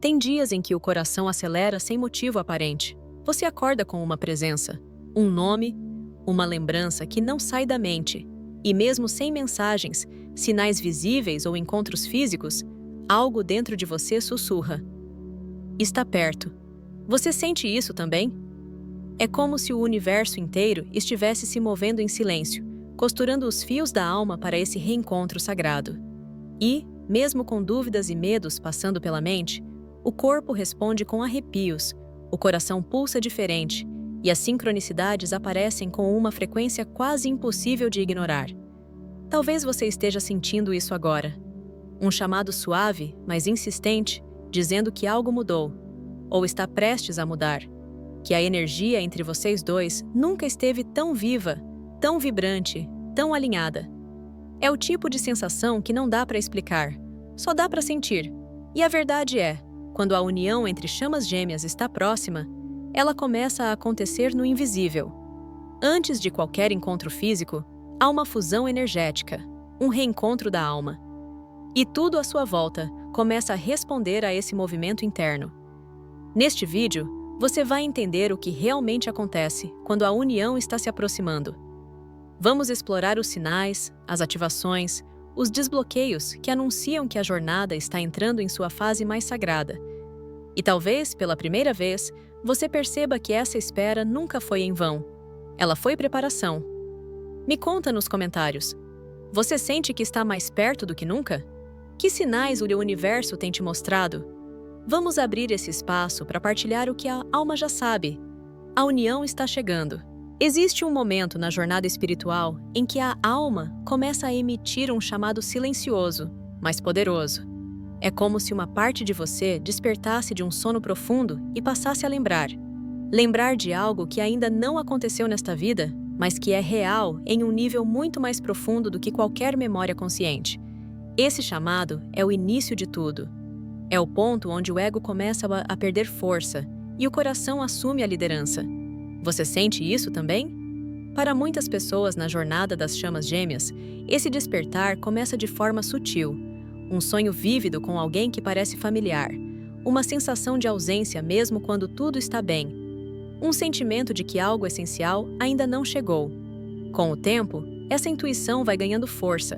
Tem dias em que o coração acelera sem motivo aparente. Você acorda com uma presença, um nome, uma lembrança que não sai da mente. E mesmo sem mensagens, sinais visíveis ou encontros físicos, algo dentro de você sussurra. Está perto. Você sente isso também? É como se o universo inteiro estivesse se movendo em silêncio, costurando os fios da alma para esse reencontro sagrado. E, mesmo com dúvidas e medos passando pela mente, o corpo responde com arrepios, o coração pulsa diferente e as sincronicidades aparecem com uma frequência quase impossível de ignorar. Talvez você esteja sentindo isso agora. Um chamado suave, mas insistente, dizendo que algo mudou, ou está prestes a mudar, que a energia entre vocês dois nunca esteve tão viva, tão vibrante, tão alinhada. É o tipo de sensação que não dá para explicar, só dá para sentir. E a verdade é, quando a união entre chamas gêmeas está próxima, ela começa a acontecer no invisível. Antes de qualquer encontro físico, há uma fusão energética, um reencontro da alma. E tudo à sua volta começa a responder a esse movimento interno. Neste vídeo, você vai entender o que realmente acontece quando a união está se aproximando. Vamos explorar os sinais, as ativações, os desbloqueios que anunciam que a jornada está entrando em sua fase mais sagrada. E talvez, pela primeira vez, você perceba que essa espera nunca foi em vão. Ela foi preparação. Me conta nos comentários. Você sente que está mais perto do que nunca? Que sinais o universo tem te mostrado? Vamos abrir esse espaço para partilhar o que a alma já sabe. A união está chegando. Existe um momento na jornada espiritual em que a alma começa a emitir um chamado silencioso, mas poderoso. É como se uma parte de você despertasse de um sono profundo e passasse a lembrar. Lembrar de algo que ainda não aconteceu nesta vida, mas que é real em um nível muito mais profundo do que qualquer memória consciente. Esse chamado é o início de tudo. É o ponto onde o ego começa a perder força e o coração assume a liderança. Você sente isso também? Para muitas pessoas na jornada das chamas gêmeas, esse despertar começa de forma sutil. Um sonho vívido com alguém que parece familiar. Uma sensação de ausência mesmo quando tudo está bem. Um sentimento de que algo essencial ainda não chegou. Com o tempo, essa intuição vai ganhando força,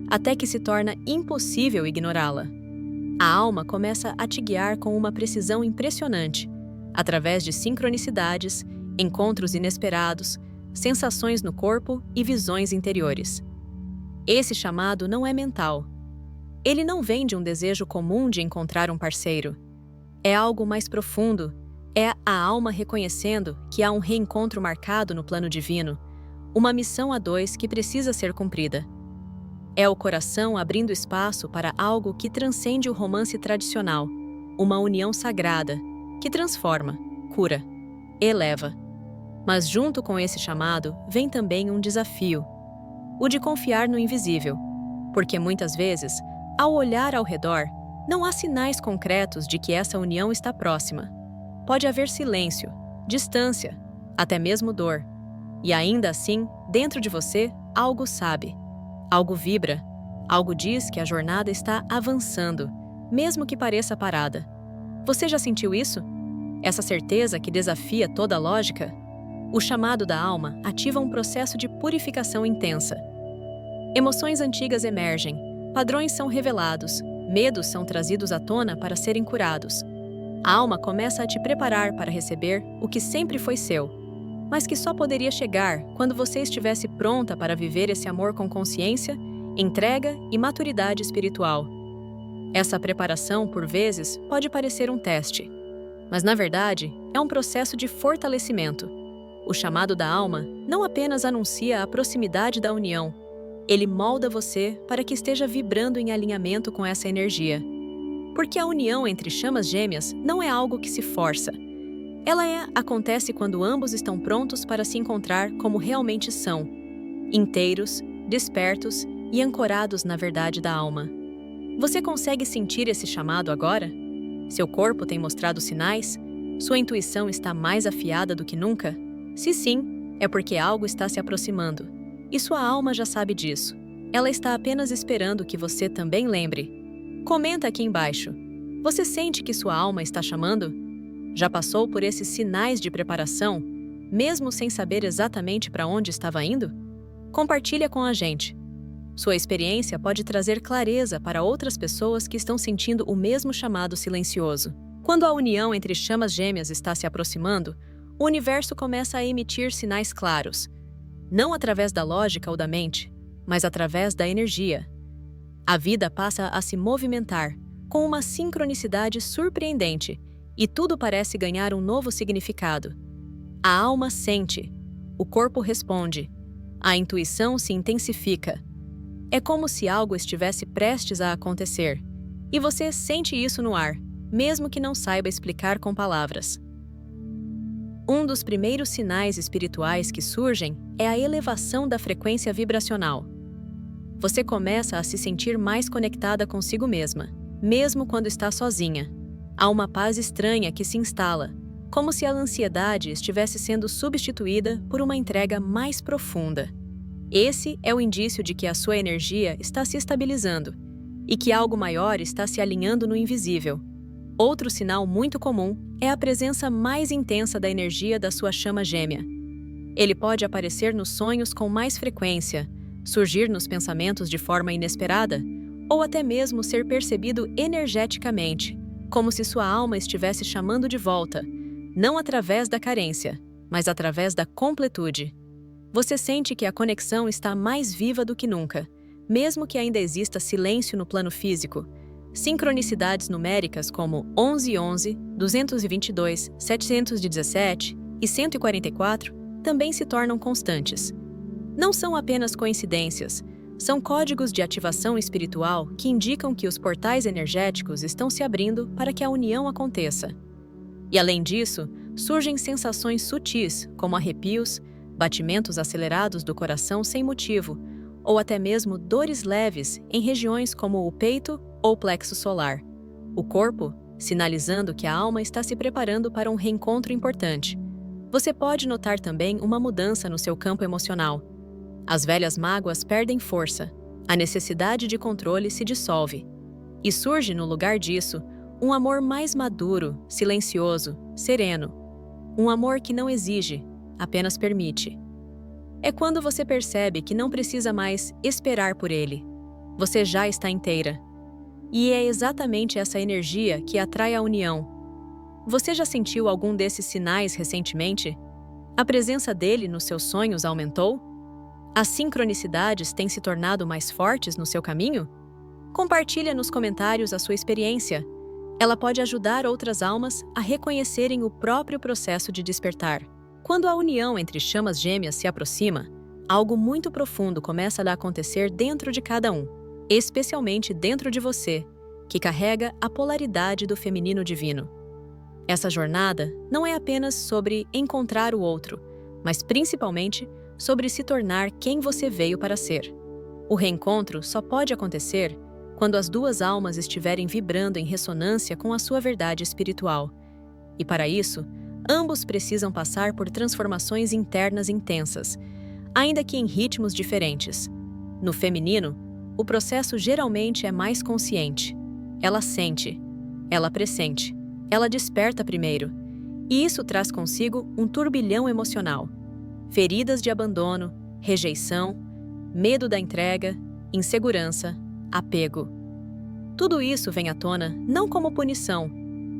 até que se torna impossível ignorá-la. A alma começa a te guiar com uma precisão impressionante, através de sincronicidades, encontros inesperados, sensações no corpo e visões interiores. Esse chamado não é mental. Ele não vem de um desejo comum de encontrar um parceiro. É algo mais profundo. É a alma reconhecendo que há um reencontro marcado no plano divino, uma missão a dois que precisa ser cumprida. É o coração abrindo espaço para algo que transcende o romance tradicional, uma união sagrada, que transforma, cura, eleva. Mas junto com esse chamado vem também um desafio, o de confiar no invisível, porque muitas vezes, ao olhar ao redor, não há sinais concretos de que essa união está próxima. Pode haver silêncio, distância, até mesmo dor. E ainda assim, dentro de você, algo sabe, algo vibra, algo diz que a jornada está avançando, mesmo que pareça parada. Você já sentiu isso? Essa certeza que desafia toda a lógica? O chamado da alma ativa um processo de purificação intensa. Emoções antigas emergem, padrões são revelados, medos são trazidos à tona para serem curados. A alma começa a te preparar para receber o que sempre foi seu, mas que só poderia chegar quando você estivesse pronta para viver esse amor com consciência, entrega e maturidade espiritual. Essa preparação, por vezes, pode parecer um teste, mas na verdade é um processo de fortalecimento. O chamado da alma não apenas anuncia a proximidade da união, ele molda você para que esteja vibrando em alinhamento com essa energia. Porque a união entre chamas gêmeas não é algo que se força. Ela acontece quando ambos estão prontos para se encontrar como realmente são, inteiros, despertos e ancorados na verdade da alma. Você consegue sentir esse chamado agora? Seu corpo tem mostrado sinais? Sua intuição está mais afiada do que nunca? Se sim, é porque algo está se aproximando. E sua alma já sabe disso. Ela está apenas esperando que você também lembre. Comenta aqui embaixo. Você sente que sua alma está chamando? Já passou por esses sinais de preparação, mesmo sem saber exatamente para onde estava indo? Compartilha com a gente. Sua experiência pode trazer clareza para outras pessoas que estão sentindo o mesmo chamado silencioso. Quando a união entre chamas gêmeas está se aproximando, o universo começa a emitir sinais claros, não através da lógica ou da mente, mas através da energia. A vida passa a se movimentar com uma sincronicidade surpreendente e tudo parece ganhar um novo significado. A alma sente, o corpo responde, a intuição se intensifica. É como se algo estivesse prestes a acontecer, e você sente isso no ar, mesmo que não saiba explicar com palavras. Um dos primeiros sinais espirituais que surgem é a elevação da frequência vibracional. Você começa a se sentir mais conectada consigo mesma, mesmo quando está sozinha. Há uma paz estranha que se instala, como se a ansiedade estivesse sendo substituída por uma entrega mais profunda. Esse é o indício de que a sua energia está se estabilizando e que algo maior está se alinhando no invisível. Outro sinal muito comum é a presença mais intensa da energia da sua chama gêmea. Ele pode aparecer nos sonhos com mais frequência, surgir nos pensamentos de forma inesperada, ou até mesmo ser percebido energeticamente, como se sua alma estivesse chamando de volta, não através da carência, mas através da completude. Você sente que a conexão está mais viva do que nunca, mesmo que ainda exista silêncio no plano físico. Sincronicidades numéricas como 1111, 222, 717 e 144 também se tornam constantes. Não são apenas coincidências, são códigos de ativação espiritual que indicam que os portais energéticos estão se abrindo para que a união aconteça. E além disso, surgem sensações sutis, como arrepios, batimentos acelerados do coração sem motivo, ou até mesmo dores leves em regiões como o peito ou plexo solar. O corpo, sinalizando que a alma está se preparando para um reencontro importante. Você pode notar também uma mudança no seu campo emocional. As velhas mágoas perdem força, a necessidade de controle se dissolve. E surge no lugar disso um amor mais maduro, silencioso, sereno. Um amor que não exige, apenas permite. É quando você percebe que não precisa mais esperar por ele. Você já está inteira. E é exatamente essa energia que atrai a união. Você já sentiu algum desses sinais recentemente? A presença dele nos seus sonhos aumentou? As sincronicidades têm se tornado mais fortes no seu caminho? Compartilha nos comentários a sua experiência. Ela pode ajudar outras almas a reconhecerem o próprio processo de despertar. Quando a união entre chamas gêmeas se aproxima, algo muito profundo começa a acontecer dentro de cada um, especialmente dentro de você, que carrega a polaridade do feminino divino. Essa jornada não é apenas sobre encontrar o outro, mas principalmente sobre se tornar quem você veio para ser. O reencontro só pode acontecer quando as duas almas estiverem vibrando em ressonância com a sua verdade espiritual. E para isso, ambos precisam passar por transformações internas intensas, ainda que em ritmos diferentes. No feminino, o processo geralmente é mais consciente. Ela sente, ela pressente, ela desperta primeiro, e isso traz consigo um turbilhão emocional. Feridas de abandono, rejeição, medo da entrega, insegurança, apego. Tudo isso vem à tona não como punição,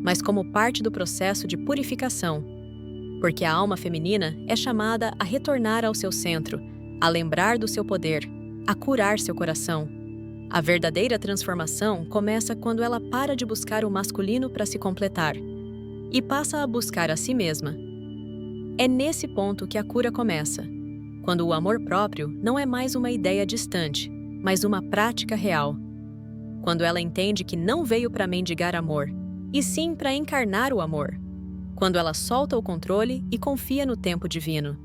mas como parte do processo de purificação, porque a alma feminina é chamada a retornar ao seu centro, a lembrar do seu poder, a curar seu coração. A verdadeira transformação começa quando ela para de buscar o masculino para se completar e passa a buscar a si mesma. É nesse ponto que a cura começa, quando o amor próprio não é mais uma ideia distante, mas uma prática real. Quando ela entende que não veio para mendigar amor, e sim para encarnar o amor. Quando ela solta o controle e confia no tempo divino.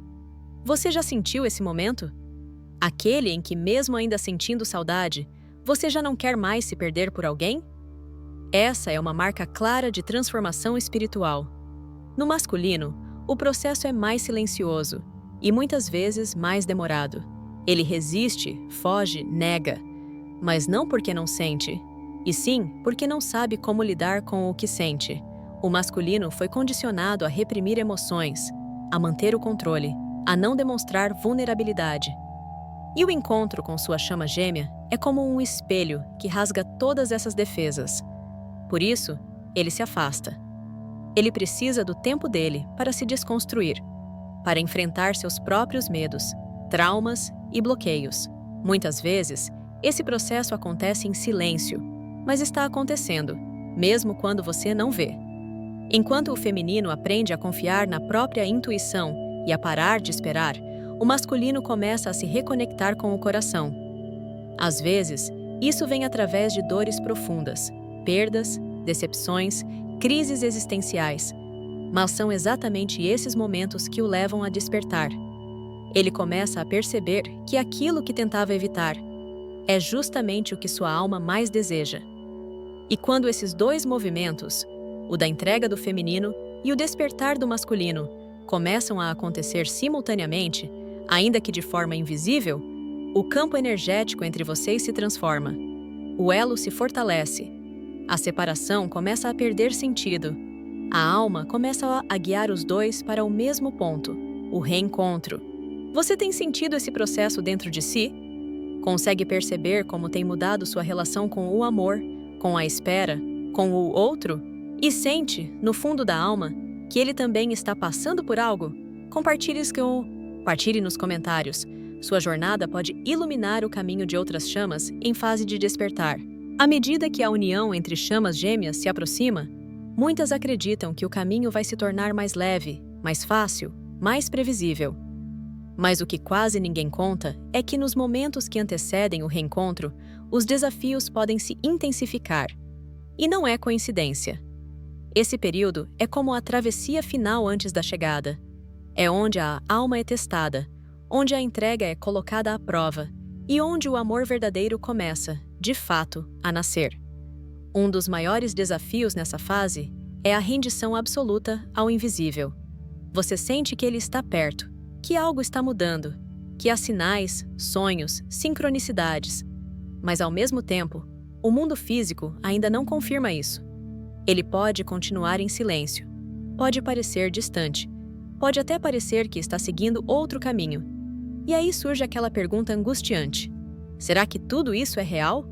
Você já sentiu esse momento? Aquele em que, mesmo ainda sentindo saudade, você já não quer mais se perder por alguém? Essa é uma marca clara de transformação espiritual. No masculino, o processo é mais silencioso e muitas vezes mais demorado. Ele resiste, foge, nega, mas não porque não sente, e sim porque não sabe como lidar com o que sente. O masculino foi condicionado a reprimir emoções, a manter o controle, a não demonstrar vulnerabilidade. E o encontro com sua chama gêmea é como um espelho que rasga todas essas defesas. Por isso, ele se afasta. Ele precisa do tempo dele para se desconstruir, para enfrentar seus próprios medos, traumas e bloqueios. Muitas vezes, esse processo acontece em silêncio, mas está acontecendo, mesmo quando você não vê. Enquanto o feminino aprende a confiar na própria intuição e a parar de esperar, o masculino começa a se reconectar com o coração. Às vezes, isso vem através de dores profundas, perdas, decepções, crises existenciais, mas são exatamente esses momentos que o levam a despertar. Ele começa a perceber que aquilo que tentava evitar é justamente o que sua alma mais deseja. E quando esses dois movimentos, o da entrega do feminino e o despertar do masculino, começam a acontecer simultaneamente, ainda que de forma invisível, o campo energético entre vocês se transforma. O elo se fortalece. A separação começa a perder sentido. A alma começa a guiar os dois para o mesmo ponto, o reencontro. Você tem sentido esse processo dentro de si? Consegue perceber como tem mudado sua relação com o amor, com a espera, com o outro? E sente, no fundo da alma, que ele também está passando por algo? Compartilhe nos comentários. Sua jornada pode iluminar o caminho de outras chamas em fase de despertar. À medida que a união entre chamas gêmeas se aproxima, muitas acreditam que o caminho vai se tornar mais leve, mais fácil, mais previsível. Mas o que quase ninguém conta é que nos momentos que antecedem o reencontro, os desafios podem se intensificar. E não é coincidência. Esse período é como a travessia final antes da chegada. É onde a alma é testada, onde a entrega é colocada à prova e onde o amor verdadeiro começa, de fato, a nascer. Um dos maiores desafios nessa fase é a rendição absoluta ao invisível. Você sente que ele está perto, que algo está mudando, que há sinais, sonhos, sincronicidades. Mas, ao mesmo tempo, o mundo físico ainda não confirma isso. Ele pode continuar em silêncio, pode parecer distante, pode até parecer que está seguindo outro caminho. E aí surge aquela pergunta angustiante: será que tudo isso é real?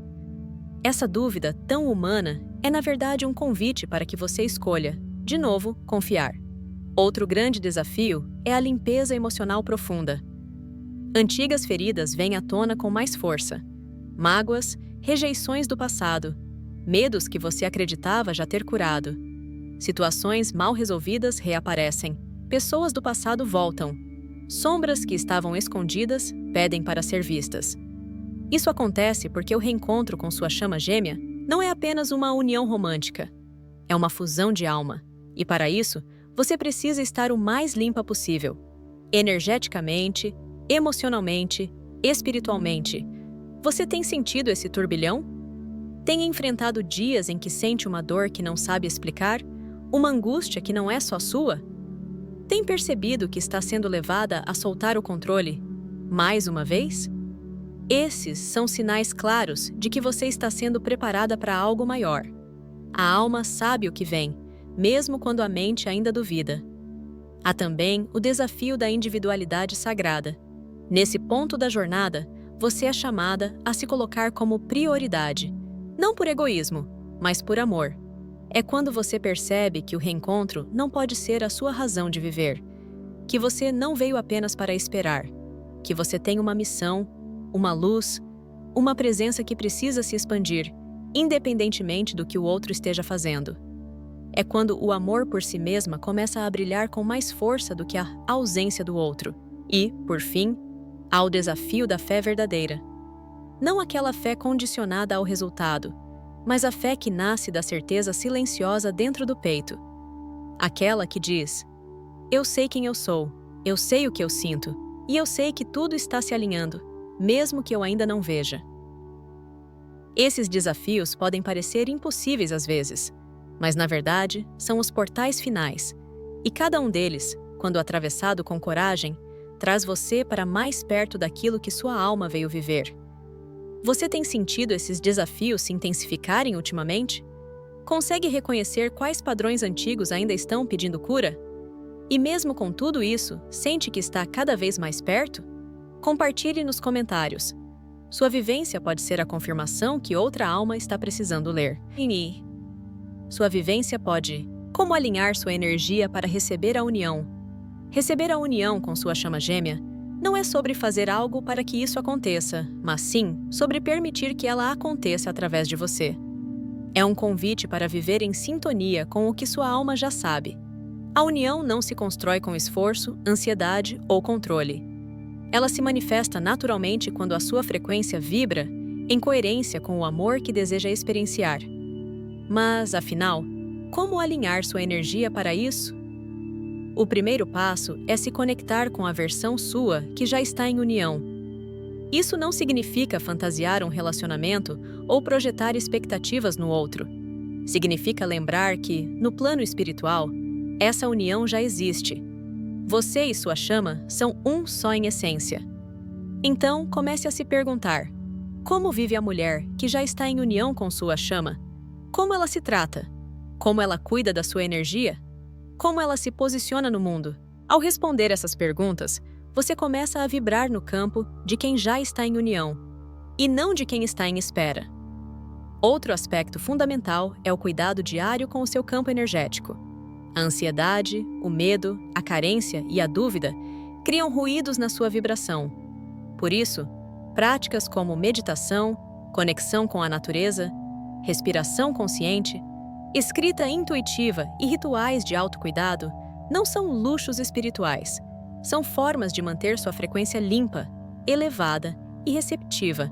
Essa dúvida tão humana é, na verdade, um convite para que você escolha, de novo, confiar. Outro grande desafio é a limpeza emocional profunda. Antigas feridas vêm à tona com mais força. Mágoas, rejeições do passado, medos que você acreditava já ter curado. Situações mal resolvidas reaparecem. Pessoas do passado voltam. Sombras que estavam escondidas pedem para ser vistas. Isso acontece porque o reencontro com sua chama gêmea não é apenas uma união romântica. É uma fusão de alma. E para isso, você precisa estar o mais limpa possível. Energeticamente, emocionalmente, espiritualmente. Você tem sentido esse turbilhão? Tem enfrentado dias em que sente uma dor que não sabe explicar? Uma angústia que não é só sua? Tem percebido que está sendo levada a soltar o controle, mais uma vez? Esses são sinais claros de que você está sendo preparada para algo maior. A alma sabe o que vem, mesmo quando a mente ainda duvida. Há também o desafio da individualidade sagrada. Nesse ponto da jornada, você é chamada a se colocar como prioridade, não por egoísmo, mas por amor. É quando você percebe que o reencontro não pode ser a sua razão de viver, que você não veio apenas para esperar, que você tem uma missão, uma luz, uma presença que precisa se expandir, independentemente do que o outro esteja fazendo. É quando o amor por si mesma começa a brilhar com mais força do que a ausência do outro. E, por fim, há o desafio da fé verdadeira. Não aquela fé condicionada ao resultado, mas a fé que nasce da certeza silenciosa dentro do peito. Aquela que diz: eu sei quem eu sou, eu sei o que eu sinto, e eu sei que tudo está se alinhando, mesmo que eu ainda não veja. Esses desafios podem parecer impossíveis às vezes, mas na verdade são os portais finais, e cada um deles, quando atravessado com coragem, traz você para mais perto daquilo que sua alma veio viver. Você tem sentido esses desafios se intensificarem ultimamente? Consegue reconhecer quais padrões antigos ainda estão pedindo cura? E mesmo com tudo isso, sente que está cada vez mais perto? Compartilhe nos comentários. Sua vivência pode ser a confirmação que outra alma está precisando ler. E sua vivência pode... Como alinhar sua energia para receber a união? Receber a união com sua chama gêmea não é sobre fazer algo para que isso aconteça, mas sim sobre permitir que ela aconteça através de você. É um convite para viver em sintonia com o que sua alma já sabe. A união não se constrói com esforço, ansiedade ou controle. Ela se manifesta naturalmente quando a sua frequência vibra em coerência com o amor que deseja experienciar. Mas, afinal, como alinhar sua energia para isso? O primeiro passo é se conectar com a versão sua que já está em união. Isso não significa fantasiar um relacionamento ou projetar expectativas no outro. Significa lembrar que, no plano espiritual, essa união já existe. Você e sua chama são um só em essência. Então, comece a se perguntar: como vive a mulher que já está em união com sua chama? Como ela se trata? Como ela cuida da sua energia? Como ela se posiciona no mundo? Ao responder essas perguntas, você começa a vibrar no campo de quem já está em união, e não de quem está em espera. Outro aspecto fundamental é o cuidado diário com o seu campo energético. A ansiedade, o medo, a carência e a dúvida criam ruídos na sua vibração. Por isso, práticas como meditação, conexão com a natureza, respiração consciente, escrita intuitiva e rituais de autocuidado não são luxos espirituais. São formas de manter sua frequência limpa, elevada e receptiva.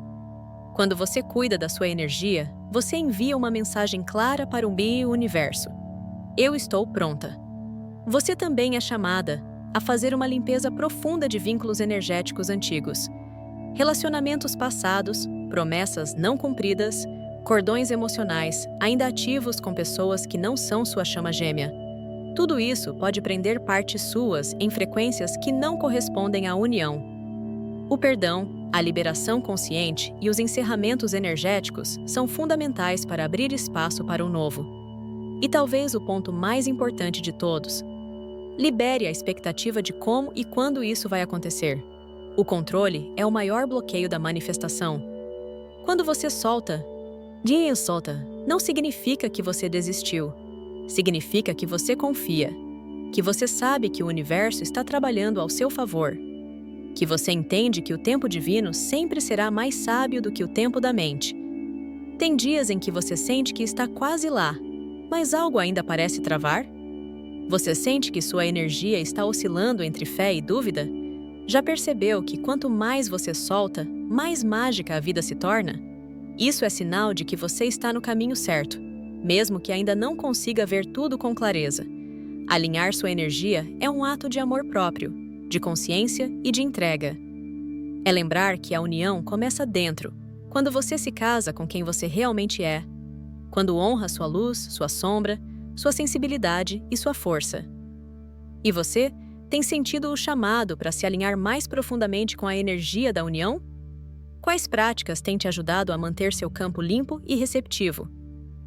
Quando você cuida da sua energia, você envia uma mensagem clara para o universo. Eu estou pronta. Você também é chamada a fazer uma limpeza profunda de vínculos energéticos antigos. Relacionamentos passados, promessas não cumpridas, cordões emocionais ainda ativos com pessoas que não são sua chama gêmea. Tudo isso pode prender partes suas em frequências que não correspondem à união. O perdão, a liberação consciente e os encerramentos energéticos são fundamentais para abrir espaço para o novo. E talvez o ponto mais importante de todos: libere a expectativa de como e quando isso vai acontecer. O controle é o maior bloqueio da manifestação. Quando você solta, não significa que você desistiu. Significa que você confia, que você sabe que o universo está trabalhando ao seu favor, que você entende que o tempo divino sempre será mais sábio do que o tempo da mente. Tem dias em que você sente que está quase lá, mas algo ainda parece travar? Você sente que sua energia está oscilando entre fé e dúvida? Já percebeu que quanto mais você solta, mais mágica a vida se torna? Isso é sinal de que você está no caminho certo, mesmo que ainda não consiga ver tudo com clareza. Alinhar sua energia é um ato de amor próprio, de consciência e de entrega. É lembrar que a união começa dentro, quando você se casa com quem você realmente é, quando honra sua luz, sua sombra, sua sensibilidade e sua força. E você tem sentido o chamado para se alinhar mais profundamente com a energia da união? Quais práticas têm te ajudado a manter seu campo limpo e receptivo?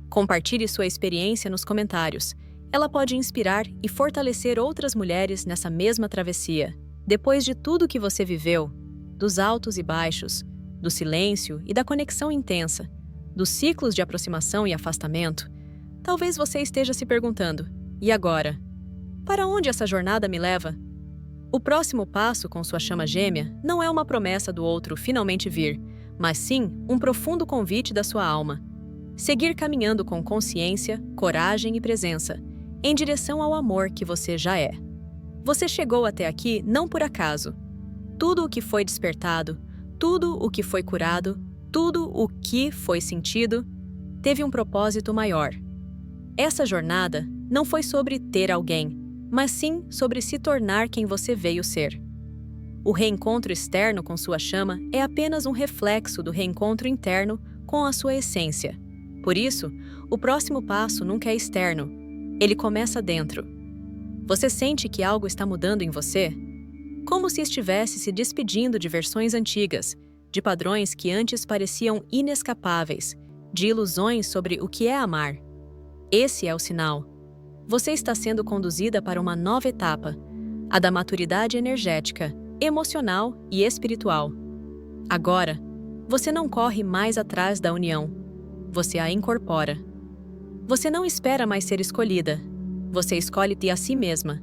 Compartilhe sua experiência nos comentários. Ela pode inspirar e fortalecer outras mulheres nessa mesma travessia. Depois de tudo que você viveu, dos altos e baixos, do silêncio e da conexão intensa, dos ciclos de aproximação e afastamento, talvez você esteja se perguntando: e agora? Para onde essa jornada me leva? O próximo passo com sua chama gêmea não é uma promessa do outro finalmente vir, mas sim um profundo convite da sua alma. Seguir caminhando com consciência, coragem e presença, em direção ao amor que você já é. Você chegou até aqui não por acaso. Tudo o que foi despertado, tudo o que foi curado, tudo o que foi sentido, teve um propósito maior. Essa jornada não foi sobre ter alguém, mas sim sobre se tornar quem você veio ser. O reencontro externo com sua chama é apenas um reflexo do reencontro interno com a sua essência. Por isso, o próximo passo nunca é externo, ele começa dentro. Você sente que algo está mudando em você? Como se estivesse se despedindo de versões antigas, de padrões que antes pareciam inescapáveis, de ilusões sobre o que é amar. Esse é o sinal. Você está sendo conduzida para uma nova etapa, a da maturidade energética, emocional e espiritual. Agora, você não corre mais atrás da união, você a incorpora. Você não espera mais ser escolhida, você escolhe-te a si mesma.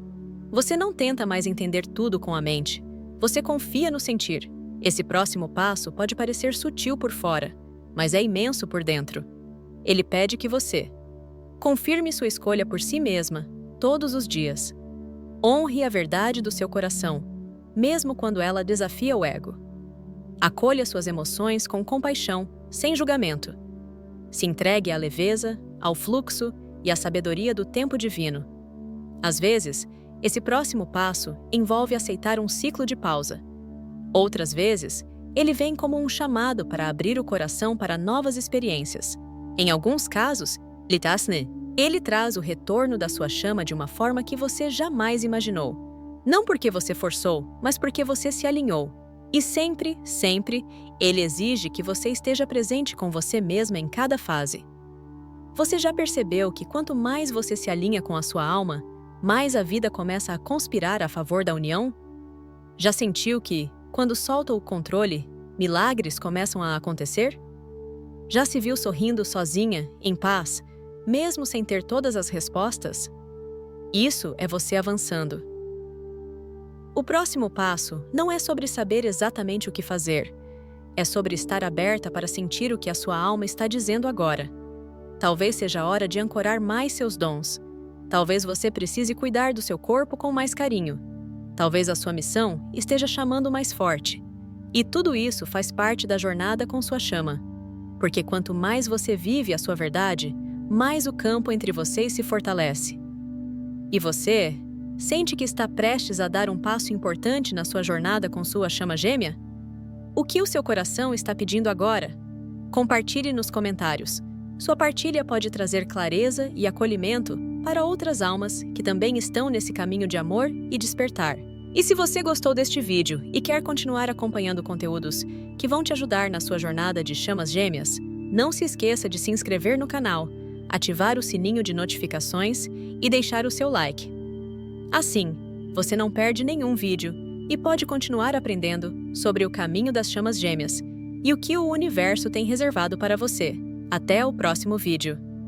Você não tenta mais entender tudo com a mente, você confia no sentir. Esse próximo passo pode parecer sutil por fora, mas é imenso por dentro. Ele pede que você confirme sua escolha por si mesma, todos os dias. Honre a verdade do seu coração, mesmo quando ela desafia o ego. Acolha suas emoções com compaixão, sem julgamento. Se entregue à leveza, ao fluxo e à sabedoria do tempo divino. Às vezes, esse próximo passo envolve aceitar um ciclo de pausa. Outras vezes, ele vem como um chamado para abrir o coração para novas experiências. Em alguns casos, ele traz o retorno da sua chama de uma forma que você jamais imaginou. Não porque você forçou, mas porque você se alinhou. E sempre, sempre, ele exige que você esteja presente com você mesma em cada fase. Você já percebeu que quanto mais você se alinha com a sua alma, mais a vida começa a conspirar a favor da união? Já sentiu que, quando solta o controle, milagres começam a acontecer? Já se viu sorrindo sozinha, em paz, mesmo sem ter todas as respostas? Isso é você avançando. O próximo passo não é sobre saber exatamente o que fazer. É sobre estar aberta para sentir o que a sua alma está dizendo agora. Talvez seja a hora de ancorar mais seus dons. Talvez você precise cuidar do seu corpo com mais carinho. Talvez a sua missão esteja chamando mais forte. E tudo isso faz parte da jornada com sua chama. Porque quanto mais você vive a sua verdade, mais o campo entre vocês se fortalece. E você sente que está prestes a dar um passo importante na sua jornada com sua chama gêmea? O que o seu coração está pedindo agora? Compartilhe nos comentários. Sua partilha pode trazer clareza e acolhimento para outras almas que também estão nesse caminho de amor e despertar. E se você gostou deste vídeo e quer continuar acompanhando conteúdos que vão te ajudar na sua jornada de chamas gêmeas, não se esqueça de se inscrever no canal, ativar o sininho de notificações e deixar o seu like. Assim, você não perde nenhum vídeo e pode continuar aprendendo sobre o caminho das chamas gêmeas e o que o universo tem reservado para você. Até o próximo vídeo!